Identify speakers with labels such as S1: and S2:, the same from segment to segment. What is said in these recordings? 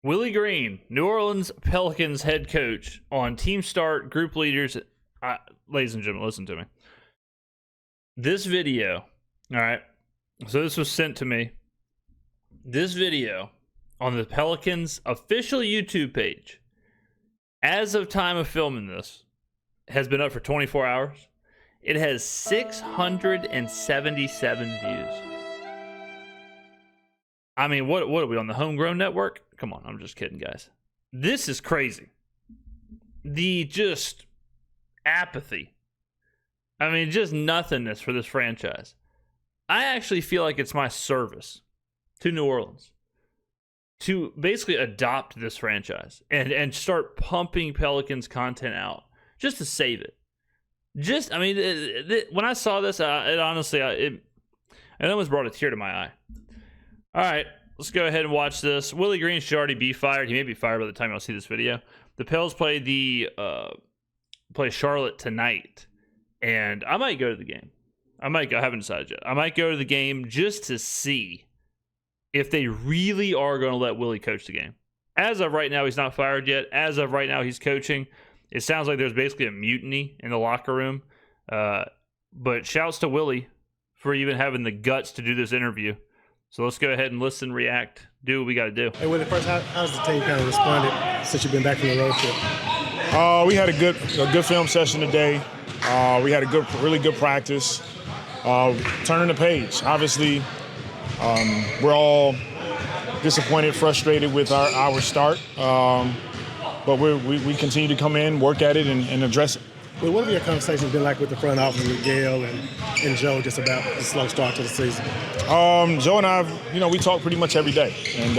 S1: Willie Green, New Orleans Pelicans head coach, on Team Start, Group Leaders. Ladies and gentlemen, listen to me. This video, all right, so this was sent to me. This video on the Pelicans official YouTube page, as of time of filming this, has been up for 24 hours. It has 677 views. I mean, what are we on the Homegrown Network? Come on, I'm just kidding, guys. This is crazy. The just apathy. I mean, just nothingness for this franchise. I actually feel like it's my service to New Orleans to basically adopt this franchise and start pumping Pelicans content out just to save it. Just, I mean, when I saw this, it honestly, it almost brought a tear to my eye. All right, let's go ahead and watch this. Willie Green should already be fired. He may be fired by the time y'all see this video. The Pels play Charlotte tonight, and I might go to the game. I haven't decided yet. I might go to the game just to see if they really are going to let Willie coach the game. As of right now, he's not fired yet. As of right now, he's coaching. It sounds like there's basically a mutiny in the locker room. But shouts to Willie for even having the guts to do this interview. So let's go ahead and listen, react, do what we got to do.
S2: Hey, Willie, first, how's the team kind of responded since you've been back from the road trip?
S3: We had a good film session today. We had a really good practice. Turning the page. Obviously, we're all disappointed, frustrated with our start. But we continue to come in, work at it, and address it.
S2: Well, what have your conversations been like with the front office, with Gail and Joe, just about the slow start to the season?
S3: Joe and I, we talk pretty much every day. And,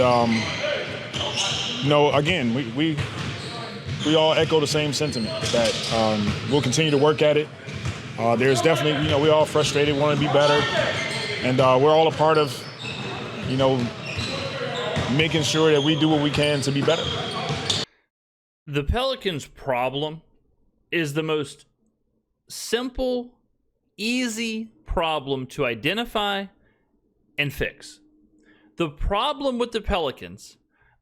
S3: again, we all echo the same sentiment that we'll continue to work at it. There's definitely, we're all frustrated, want to be better. And we're all a part of, making sure that we do what we can to be better.
S1: The Pelicans' problem is the most simple, easy problem to identify and fix. The problem with the Pelicans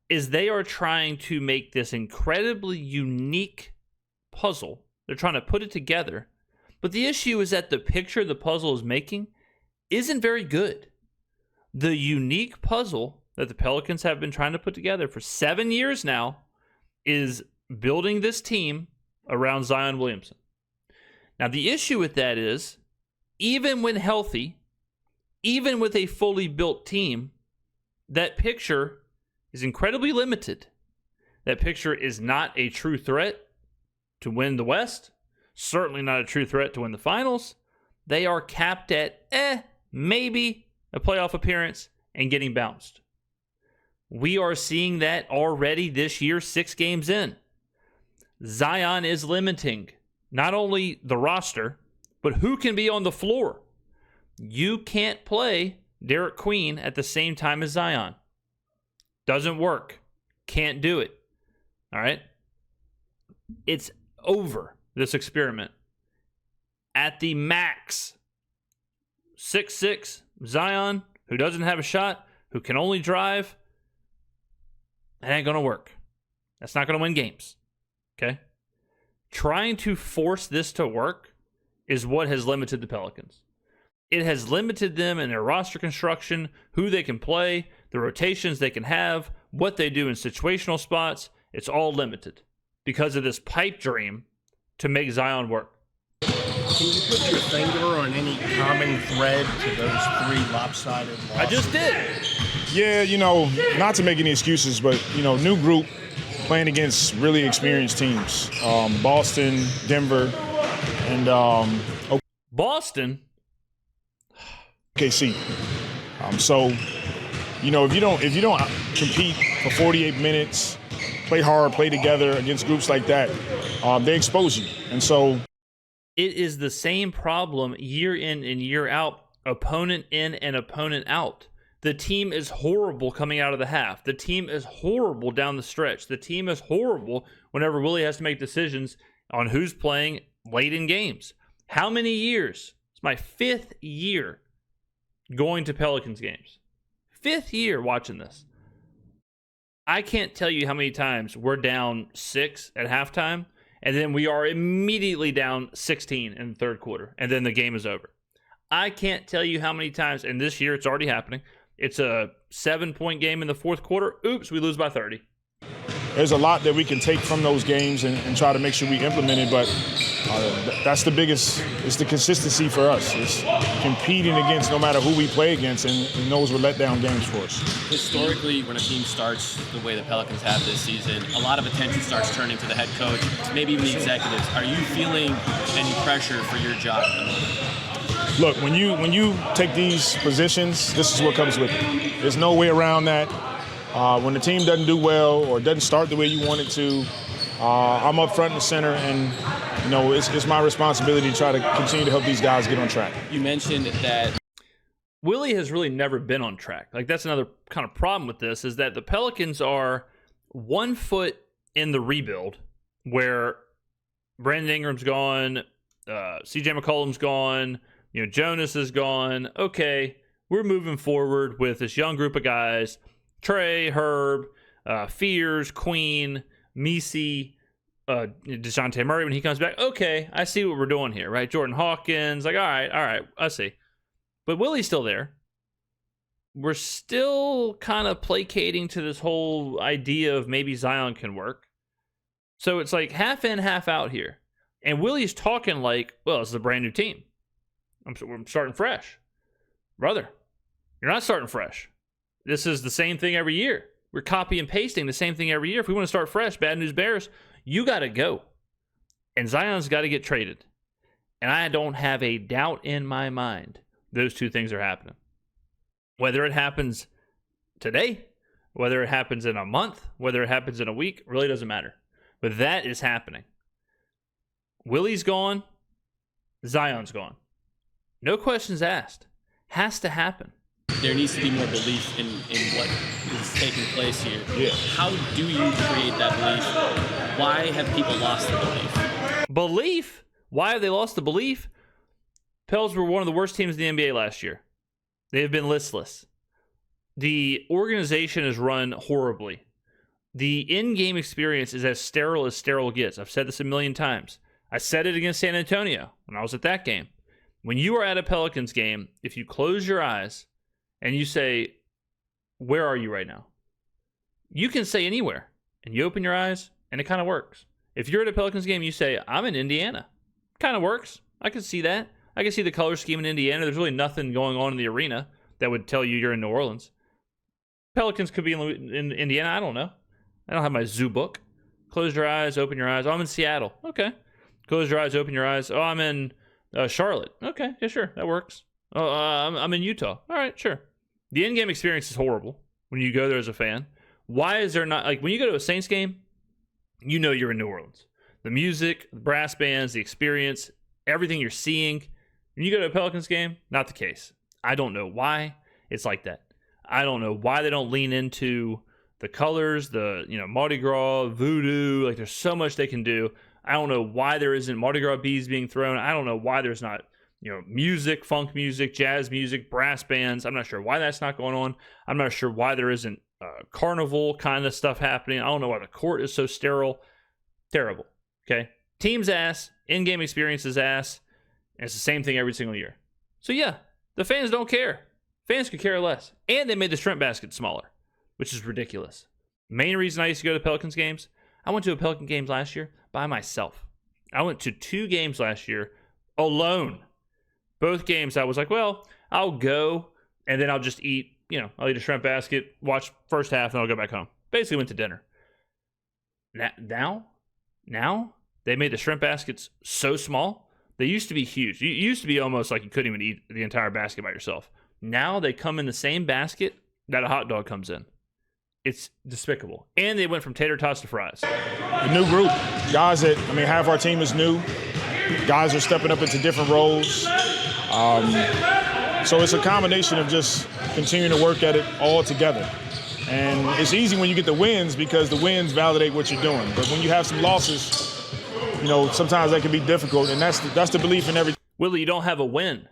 S1: is they are trying to make this incredibly unique puzzle. They're trying to put it together. But the issue is that the picture the puzzle is making isn't very good. The unique puzzle that the Pelicans have been trying to put together for 7 years now is building this team around Zion Williamson. Now, the issue with that is, even when healthy, even with a fully built team, that picture is incredibly limited. That picture is not a true threat to win the West, certainly not a true threat to win the finals. They are capped at maybe a playoff appearance and getting bounced. We are seeing that already this year, 6 games in. Zion is limiting not only the roster, but who can be on the floor. You can't play Derek Queen at the same time as Zion. Doesn't work. Can't do it. All right? It's over, this experiment. At the max, 6'6", Zion, who doesn't have a shot, who can only drive, that ain't going to work. That's not going to win games. Okay? Trying to force this to work is what has limited the Pelicans. It has limited them in their roster construction, who they can play, the rotations they can have, what they do in situational spots. It's all limited because of this pipe dream to make Zion work.
S4: Can you put your finger on any common thread to those 3 lopsided losses?
S1: I just did.
S3: Yeah, not to make any excuses, but, new group playing against really experienced teams. Boston, Denver, and
S1: Boston?
S3: OKC. If you don't compete for 48 minutes, play hard, play together against groups like that, they expose you. And so
S1: it is the same problem year in and year out, opponent in and opponent out. The team is horrible coming out of the half. The team is horrible down the stretch. The team is horrible whenever Willie has to make decisions on who's playing late in games. How many years? It's my 5th year going to Pelicans games. 5th year watching this. I can't tell you how many times we're down 6 at halftime, and then we are immediately down 16 in the third quarter, and then the game is over. I can't tell you how many times, and this year it's already happening. It's a 7-point game in the fourth quarter. Oops, we lose by 30.
S3: There's a lot that we can take from those games and try to make sure we implement it, but that's the biggest, it's the consistency for us. It's competing against no matter who we play against, and those were letdown games for us.
S5: Historically, when a team starts the way the Pelicans have this season, a lot of attention starts turning to the head coach, maybe even the executives. Are you feeling any pressure for your job at the moment?
S3: Look, when you take these positions, this is what comes with it. There's no way around that. When the team doesn't do well or doesn't start the way you want it to, I'm up front and center, and it's my responsibility to try to continue to help these guys get on track.
S5: You mentioned that
S1: Willie has really never been on track. Like, that's another kind of problem with this, is that the Pelicans are 1 foot in the rebuild, where Brandon Ingram's gone, CJ McCollum's gone, Jonas is gone. Okay, we're moving forward with this young group of guys. Trey, Herb, Fears, Queen, Misi, DeJounte Murray when he comes back. Okay, I see what we're doing here, right? Jordan Hawkins, like, all right, I see. But Willie's still there. We're still kind of placating to this whole idea of maybe Zion can work. So it's like half in, half out here. And Willie's talking like, well, this is a brand new team. I'm starting fresh. Brother, you're not starting fresh. This is the same thing every year. We're copy and pasting the same thing every year. If we want to start fresh, bad news bears, you got to go. And Zion's got to get traded. And I don't have a doubt in my mind those two things are happening. Whether it happens today, whether it happens in a month, whether it happens in a week, really doesn't matter. But that is happening. Willie's gone. Zion's gone. No questions asked. Has to happen.
S5: there needs to be more belief in what is taking place here.
S3: Yeah.
S5: How do you create that belief? Why have people lost the belief?
S1: Belief? Why have they lost the belief? Pels were one of the worst teams in the NBA last year. They have been listless. The organization is run horribly. The in-game experience is as sterile gets. I've said this a million times. I said it against San Antonio when I was at that game. When you are at a Pelicans game, if you close your eyes and you say, where are you right now? You can say anywhere. And you open your eyes, and it kind of works. If you're at a Pelicans game, you say, I'm in Indiana. Kind of works. I can see that. I can see the color scheme in Indiana. There's really nothing going on in the arena that would tell you you're in New Orleans. Pelicans could be in Indiana. I don't know. I don't have my zoo book. Close your eyes, open your eyes. Oh, I'm in Seattle. Okay. Close your eyes, open your eyes. Oh, I'm in Charlotte. Okay. Yeah, sure. That works. Oh, I'm in Utah. All right, sure. The in-game experience is horrible when you go there as a fan. Why is there not, like, when you go to a Saints game, you know you're in New Orleans. The music, the brass bands, the experience, everything you're seeing. When you go to a Pelicans game, not the case. I don't know why it's like that. I don't know why they don't lean into the colors, the, Mardi Gras, voodoo. Like, there's so much they can do. I don't know why there isn't Mardi Gras beads being thrown. I don't know why there's not, music, funk music, jazz music, brass bands. I'm not sure why that's not going on. I'm not sure why there isn't carnival kind of stuff happening. I don't know why the court is so sterile. Terrible. Okay. Team's ass, in-game experience is ass, and it's the same thing every single year. So yeah, the fans don't care. Fans could care less. And they made the shrimp basket smaller, which is ridiculous. Main reason I used to go to Pelicans games, I went to a Pelican games last year by myself. I went to 2 games last year alone. Both games I was like, well, I'll go and then I'll just eat, I'll eat a shrimp basket, watch first half, and I'll go back home. Basically went to dinner. Now they made the shrimp baskets so small. They used to be huge. You used to be almost like you couldn't even eat the entire basket by yourself. Now they come in the same basket that a hot dog comes in. It's despicable. And they went from tater tots to fries.
S3: A new group. Guys that, half our team is new. Guys are stepping up into different roles. So it's a combination of just continuing to work at it all together. And it's easy when you get the wins because the wins validate what you're doing. But when you have some losses, sometimes that can be difficult. And that's the belief in everything.
S1: Willie, you don't have a win.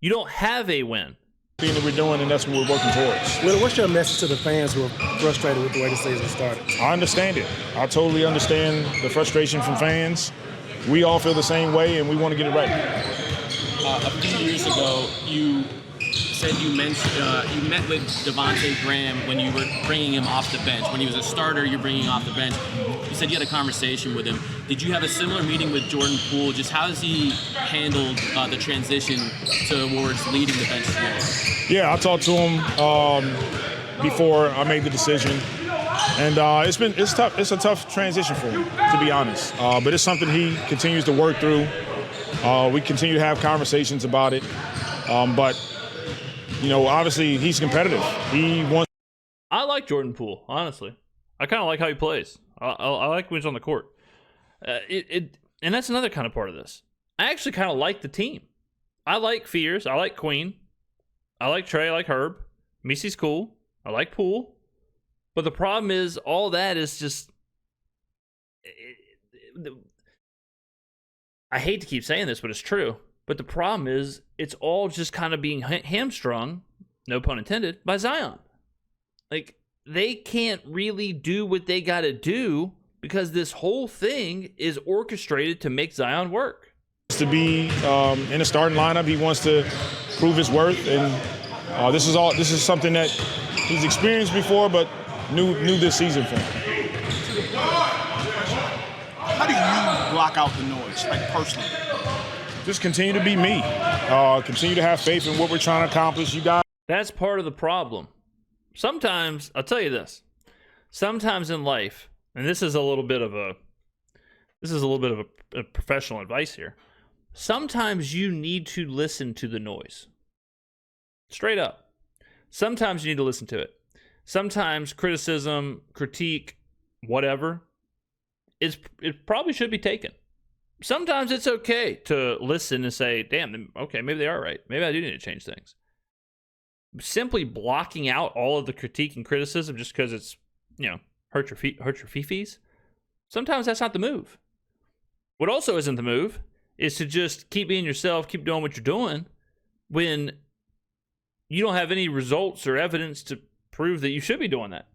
S1: You don't have a win.
S3: thing that we're doing, and that's what we're working towards.
S2: Willie, what's your message to the fans who are frustrated with the way the season started?
S3: I understand it. I totally understand the frustration from fans. We all feel the same way, and we want to get it right.
S5: A few years ago, you said you met with Devontae Graham when you were bringing him off the bench. When he was a starter, you're bringing him off the bench. You said you had a conversation with him. Did you have a similar meeting with Jordan Poole? Just how has he handled the transition towards leading the bench as
S3: Yeah, I talked to him before I made the decision, and it's tough. It's a tough transition for him, to be honest. But it's something he continues to work through. We continue to have conversations about it, but obviously he's competitive. He wants.
S1: I like Jordan Poole, honestly. I kind of like how he plays. I like when he's on the court. And that's another kind of part of this. I actually kind of like the team. I like Fears. I like Queen. I like Trey. I like Herb. Misi's cool. I like Poole. But the problem is, all that is just. I hate to keep saying this, but it's true. But the problem is, it's all just kind of being hamstrung, no pun intended, by Zion. Like, they can't really do what they got to do because this whole thing is orchestrated to make Zion work.
S3: To be in a starting lineup, he wants to prove his worth, and this is something that he's experienced before, but new this season for him.
S4: How do you block out the noise, like personally?
S3: Just continue to be me. Continue to have faith in what we're trying to accomplish.
S1: That's part of the problem. Sometimes, I'll tell you this. Sometimes in life, and this is a little bit of a professional advice here. Sometimes you need to listen to the noise. Straight up. Sometimes you need to listen to it. Sometimes criticism, critique, whatever, it probably should be taken. Sometimes it's okay to listen and say, damn, okay, maybe they are right. Maybe I do need to change things. Simply blocking out all of the critique and criticism just because it's, hurt your fifis. Sometimes that's not the move. What also isn't the move is to just keep being yourself, keep doing what you're doing when you don't have any results or evidence to prove that you should be doing that.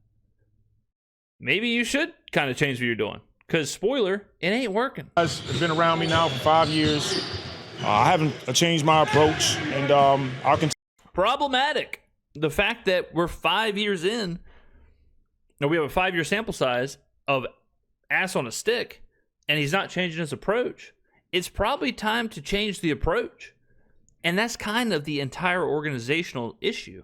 S1: Maybe you should kind of change what you're doing. Because, spoiler, it ain't working.
S3: Guys have been around me now for 5 years. I haven't changed my approach, and I'll continue.
S1: Problematic. The fact that we're 5 years in, we have a 5-year sample size of ass on a stick, and he's not changing his approach. It's probably time to change the approach. And that's kind of the entire organizational issue,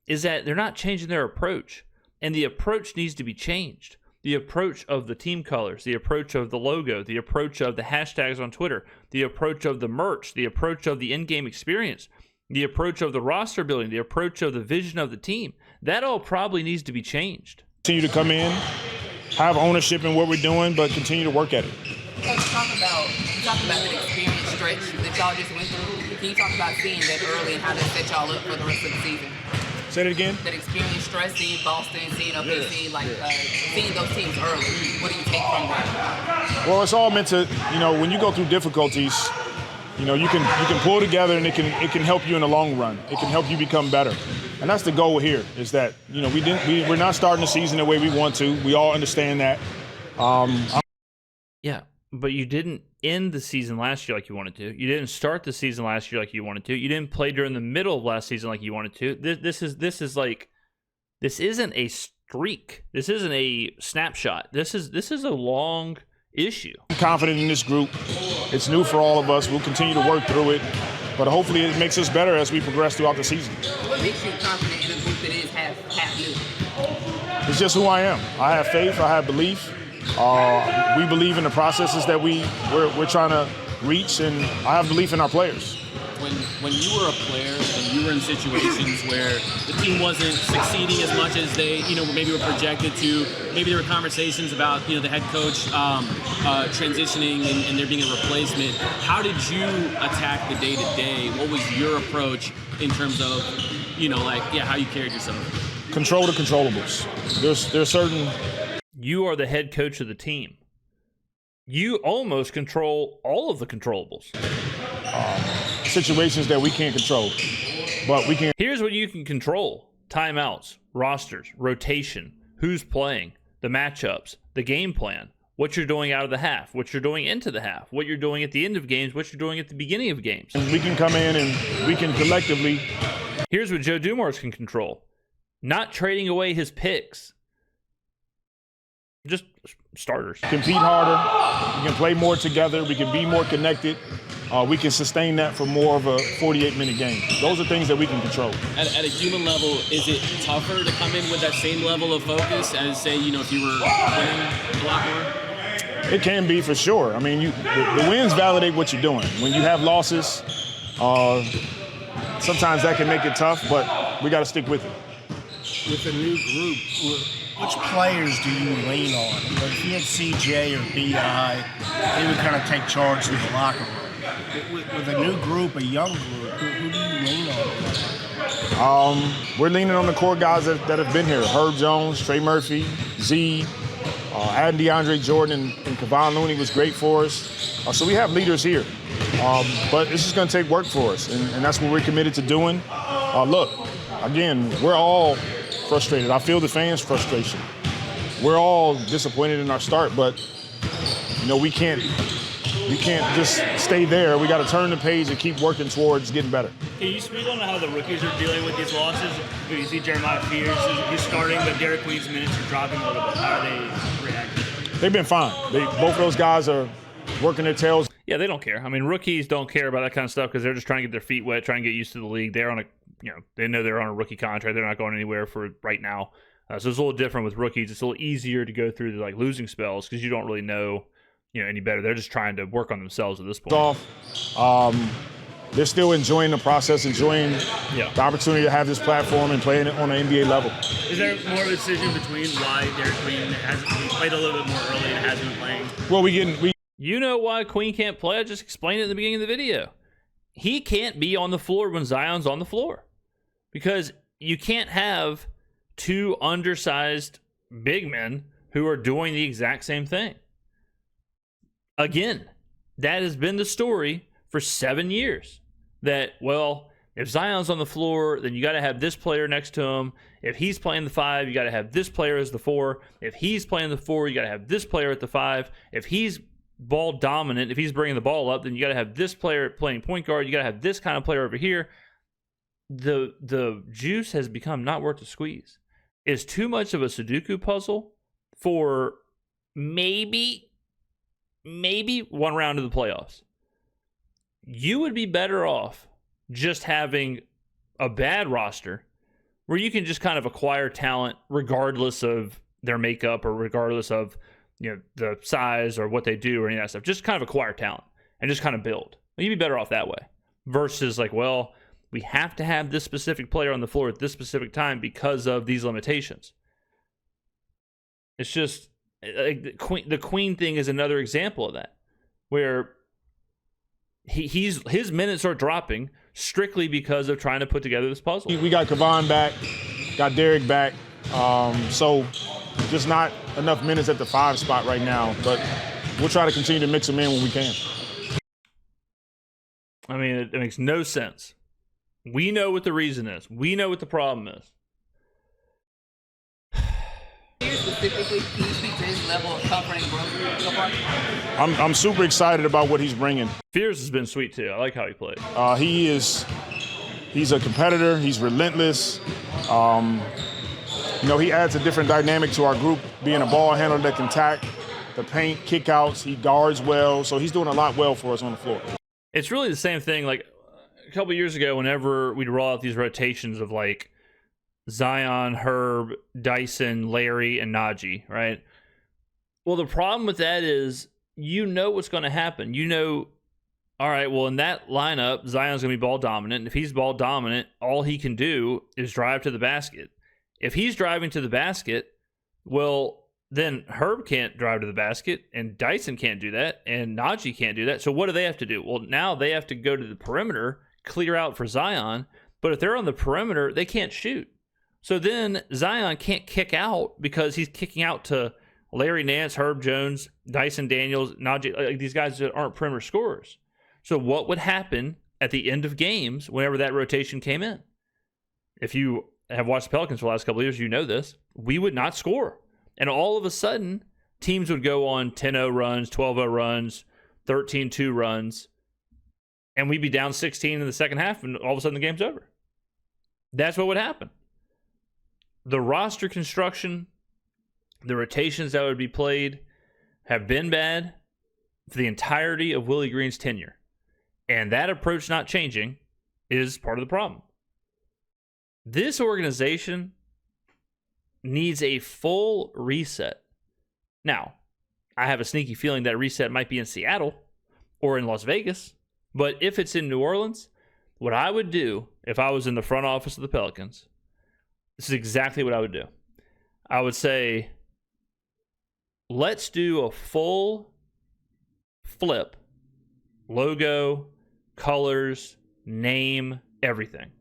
S1: is that they're not changing their approach, and the approach needs to be changed. The approach of the team colors, the approach of the logo, the approach of the hashtags on Twitter, the approach of the merch, the approach of the in-game experience, the approach of the roster building, the approach of the vision of the team. That all probably needs to be changed.
S3: Continue to come in, have ownership in what we're doing, but continue to work at it.
S6: Coach, talk about that experience stretch that y'all just went through. Can you talk about seeing that early and how that set y'all up for the rest of the season?
S3: Say it again.
S6: That experience stress, seeing Boston, seeing OKC, seeing those teams early. What do you take from that?
S3: Well, it's all meant to, when you go through difficulties, you can pull together, and it can help you in the long run. It can help you become better, and that's the goal here. Is that we're not starting the season the way we want to. We all understand that.
S1: Yeah, but you didn't end the season last year like you wanted to. You didn't start the season last year like you wanted to. You didn't play during the middle of last season like you wanted to. This isn't a streak. This isn't a snapshot. This is a long issue.
S3: I'm confident in this group. It's new for all of us. We'll continue to work through it, but hopefully it makes us better as we progress throughout the season.
S6: What makes you confident in a group that is half new?
S3: It's just who I am. I have faith. I have belief. We believe in the processes that we're trying to reach, and I have belief in our players.
S5: When you were a player and you were in situations where the team wasn't succeeding as much as they, maybe were projected to, maybe there were conversations about, the head coach transitioning and there being a replacement. How did you attack the day-to-day? What was your approach in terms of, how you carried yourself?
S3: Control the controllables. There's certain.
S1: You are the head coach of the team. You almost control all of the controllables.
S3: Situations that we can't control. but we can.
S1: Here's what you can control: timeouts, rosters, rotation, who's playing, the matchups, the game plan, what you're doing out of the half, what you're doing into the half, what you're doing at the end of games, what you're doing at the beginning of games.
S3: We can come in and we can collectively.
S1: Here's what Joe Dumars can control: not trading away his picks. Just starters.
S3: Compete harder. We can play more together. We can be more connected. We can sustain that for more of a 48-minute game. Those are things that we can control.
S5: At a human level, is it tougher to come in with that same level of focus as, say, if you were winning a lot more?
S3: It can be, for sure. I mean, the wins validate what you're doing. When you have losses, sometimes that can make it tough, but we got to stick with it.
S4: With a new group, which players do you lean on? If you had CJ or B.I., they would kind of take charge in the locker room. With a new group, a young group, who do you lean on?
S3: We're leaning on the core guys that have been here. Herb Jones, Trey Murphy, Z, adding DeAndre Jordan and Kevon Looney was great for us. So we have leaders here. But it's just going to take work for us, and that's what we're committed to doing. Look, again, we're all frustrated. I feel the fans' frustration. We're all disappointed in our start, but we can't just stay there. We got to turn the page and keep working towards getting better.
S7: Can you speak on how the rookies are dealing with these losses? You see Jeremiah Fears, he's starting, but Derek Queen's minutes are dropping a little bit. How are they reacting?
S3: They've been fine. Both of those guys are working their tails.
S1: Yeah, they don't care. I mean, rookies don't care about that kind of stuff because they're just trying to get their feet wet, trying to get used to the league. They're on they know they're on a rookie contract. They're not going anywhere for right now. So it's a little different with rookies. It's a little easier to go through the losing spells because you don't really know any better. They're just trying to work on themselves at this point.
S3: They're still enjoying the process, enjoying the opportunity to have this platform and playing it on an NBA level.
S7: Is there more of a decision between why Derek Queen he played a little bit more early and hasn't been playing?
S3: Well,
S1: You know why Queen can't play? I just explained it at the beginning of the video. He can't be on the floor when Zion's on the floor because you can't have two undersized big men who are doing the exact same thing. Again, that has been the story for 7 years. That, if Zion's on the floor, then you got to have this player next to him. If he's playing the 5, you got to have this player as the 4. If he's playing the 4, you got to have this player at the 5. If he's ball dominant, if he's bringing the ball up, then you got to have this player playing point guard. You got to have this kind of player over here. The juice has become not worth the squeeze. It's too much of a Sudoku puzzle for maybe one round of the playoffs. You would be better off just having a bad roster where you can just kind of acquire talent regardless of their makeup or regardless of the size or what they do or any of that stuff. Just kind of acquire talent and just kind of build. You'd be better off that way versus we have to have this specific player on the floor at this specific time because of these limitations. It's just the Queen thing is another example of that, where his minutes are dropping strictly because of trying to put together this puzzle.
S3: We got Kevon back, got Derek back, so just not enough minutes at the 5 spot right now, but we'll try to continue to mix them in when we can.
S1: I mean, it makes no sense. We know what the reason is. We know what the problem is.
S6: Specifically, can you speak to his level of comfort and growth so far?
S3: I'm super excited about what he's bringing.
S1: Fears has been sweet too. I like how he played.
S3: He's a competitor. He's relentless. He adds a different dynamic to our group, being a ball handler that can tack the paint, kickouts. He guards well, so he's doing a lot well for us on the floor.
S1: It's really the same thing. Like a couple years ago, whenever we'd roll out these rotations of Zion, Herb, Dyson, Larry, and Najee, right? Well, the problem with that is what's going to happen. All right, well, in that lineup, Zion's going to be ball dominant. And if he's ball dominant, all he can do is drive to the basket. If he's driving to the basket, well, then Herb can't drive to the basket, and Dyson can't do that, and Najee can't do that. So what do they have to do? Well, now they have to go to the perimeter, clear out for Zion. But if they're on the perimeter, they can't shoot. So then Zion can't kick out because he's kicking out to Larry Nance, Herb Jones, Dyson Daniels, Najee, these guys that aren't perimeter scorers. So what would happen at the end of games whenever that rotation came in? if you have watched the Pelicans for the last couple of years, you know this. We would not score. And all of a sudden, teams would go on 10-0 runs, 12-0 runs, 13-2 runs, and we'd be down 16 in the second half, and all of a sudden the game's over. That's what would happen. The roster construction, the rotations that would be played have been bad for the entirety of Willie Green's tenure. And that approach not changing is part of the problem. This organization needs a full reset. Now, I have a sneaky feeling that reset might be in Seattle or in Las Vegas, but if it's in New Orleans, what I would do if I was in the front office of the Pelicans, this is exactly what I would do. I would say, let's do a full flip, logo, colors, name, everything.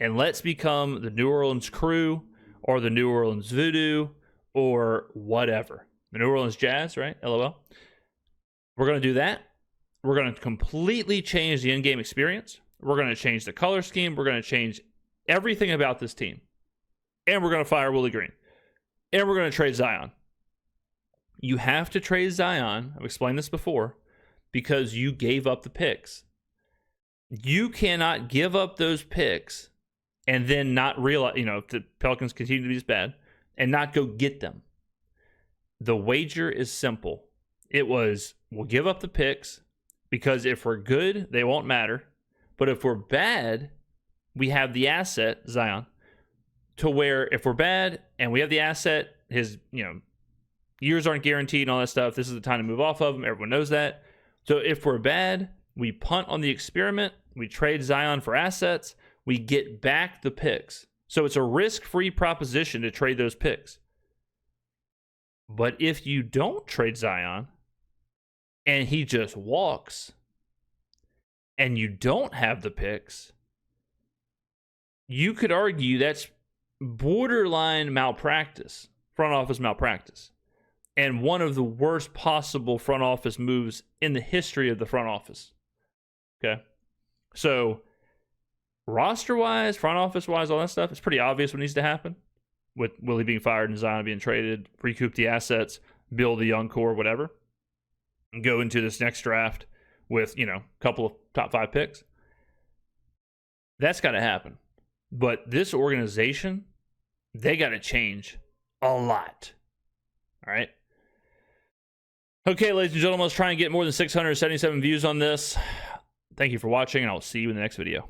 S1: And let's become the New Orleans Crew or the New Orleans Voodoo or whatever. The New Orleans Jazz, right? LOL. We're going to do that. We're going to completely change the in-game experience. We're going to change the color scheme. We're going to change everything about this team. And we're going to fire Willie Green. And we're going to trade Zion. You have to trade Zion. I've explained this before. Because you gave up the picks. You cannot give up those picks and then not realize, if the Pelicans continue to be this bad, and not go get them. The wager is simple. It was, we'll give up the picks because if we're good, they won't matter. But if we're bad, we have the asset, Zion, to where if we're bad and we have the asset, his, years aren't guaranteed and all that stuff, this is the time to move off of him. Everyone knows that. So if we're bad, we punt on the experiment, we trade Zion for assets, we get back the picks. So it's a risk-free proposition to trade those picks. But if you don't trade Zion and he just walks and you don't have the picks, you could argue that's borderline malpractice, front office malpractice, and one of the worst possible front office moves in the history of the front office. Okay? So, roster-wise, front office-wise, all that stuff, it's pretty obvious what needs to happen. With Willie being fired and Zion being traded, recoup the assets, build a young core, whatever, and go into this next draft with, a couple of top 5 picks. That's got to happen. But this organization, they got to change a lot. All right? Okay, ladies and gentlemen, let's try and get more than 677 views on this. Thank you for watching, and I'll see you in the next video.